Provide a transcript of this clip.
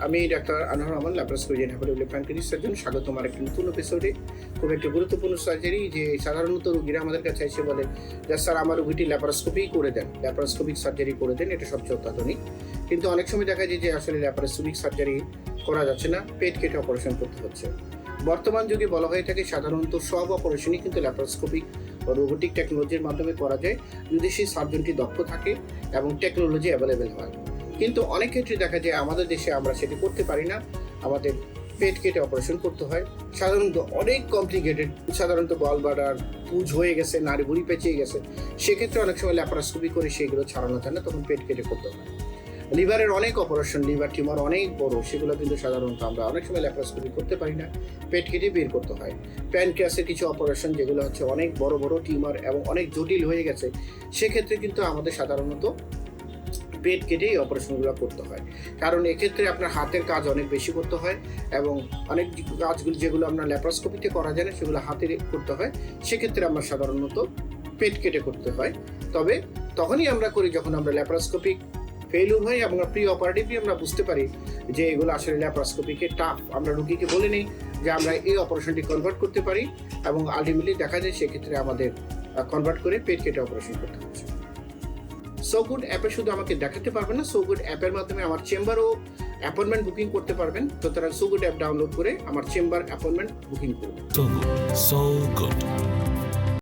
আমি doctor Anwar Rahman, laparoscopy and হ্যাপাটোবিলিয়ারি pancreas surgeon. স্বাগত আমার একটা নতুন এপিসোডে। খুব একটা গুরুত্বপূর্ণ সার্জারি, যে সাধারণত রোগীরা আমাদের কাছে এসে বলে যে স্যার আমার রোগীটি ল্যাপারোস্কোপি করে দেন, ল্যাপারোস্কোপিক সার্জারি করে দেন, এটা সবচেয়ে অত্যাধুনিক। কিন্তু অনেক সময় দেখা যায় যে আসলে ল্যাপারোস্কোপিক সার্জারি করা যাচ্ছে না, পেট কেটে অপারেশন করতে হচ্ছে। বর্তমান যুগে বলা হয়ে থাকে সাধারণত সব অপারেশনই কিন্তু ল্যাপারোস্কোপিক বা রোবোটিক টেকনোলজির মাধ্যমে করা যায়, যদি সেই সার্জনটি দক্ষ থাকে এবং টেকনোলজি অ্যাভেলেবেল হয়। কিন্তু অনেক ক্ষেত্রে দেখা যায় আমাদের দেশে আমরা সেটি করতে পারি না, আমাদের পেট কেটে অপারেশন করতে হয়। সাধারণত অনেক কমপ্লিকেটেড, সাধারণত গলব্লাডার পুজ হয়ে গেছে, নাড়ি ভুঁড়ি পেঁচিয়ে গেছে, সেক্ষেত্রে অনেক সময় ল্যাপারোস্কোপি করে সেগুলো ছাড়ানো যায় না, তখন পেট কেটে করতে হয়। লিভারের অনেক অপারেশন, লিভার টিউমার অনেক বড়, সেগুলো কিন্তু সাধারণত আমরা অনেক সময় ল্যাপারোস্কোপি করতে পারি না, পেট কেটে বের করতে হয়। প্যানক্রিয়াসের কিছু অপারেশন যেগুলো হচ্ছে অনেক বড় বড় টিউমার এবং অনেক জটিল হয়ে গেছে, সেক্ষেত্রে কিন্তু আমাদের সাধারণত পেট কেটেই অপারেশনগুলো করতে হয়। কারণ এক্ষেত্রে আপনার হাতের কাজ অনেক বেশি করতে হয় এবং অনেক কাজগুলো যেগুলো আপনার ল্যাপারোস্কোপিতে করা যায় না সেগুলো হাতে করতে হয়, সেক্ষেত্রে আমরা সাধারণত পেট কেটে করতে হয়। তবে তখনই আমরা করি যখন আমরা ল্যাপারোস্কোপিক ফেইলিউর হয় এবং প্রি অপারেটিভলি আমরা বুঝতে পারি যে এগুলো আসলে ল্যাপারোস্কোপিকে টাফ। আমরা রুগীকে বলে নিই যে আমরা এই অপারেশনটি কনভার্ট করতে পারি এবং আলটিমেটলি দেখা যায় সেক্ষেত্রে আমাদের কনভার্ট করে পেট কেটে অপারেশন করতে হচ্ছে। সো গুড অ্যাপে শুধু আমাকে দেখাতে পারবেন না, সো গুড অ্যাপের মাধ্যমে আমার চেম্বারও অ্যাপয়েন্টমেন্ট বুকিং করতে পারবেন। সুতরাং সো গুড অ্যাপ ডাউনলোড করে আমার চেম্বার অ্যাপয়েন্টমেন্ট বুকিং করুন। So good.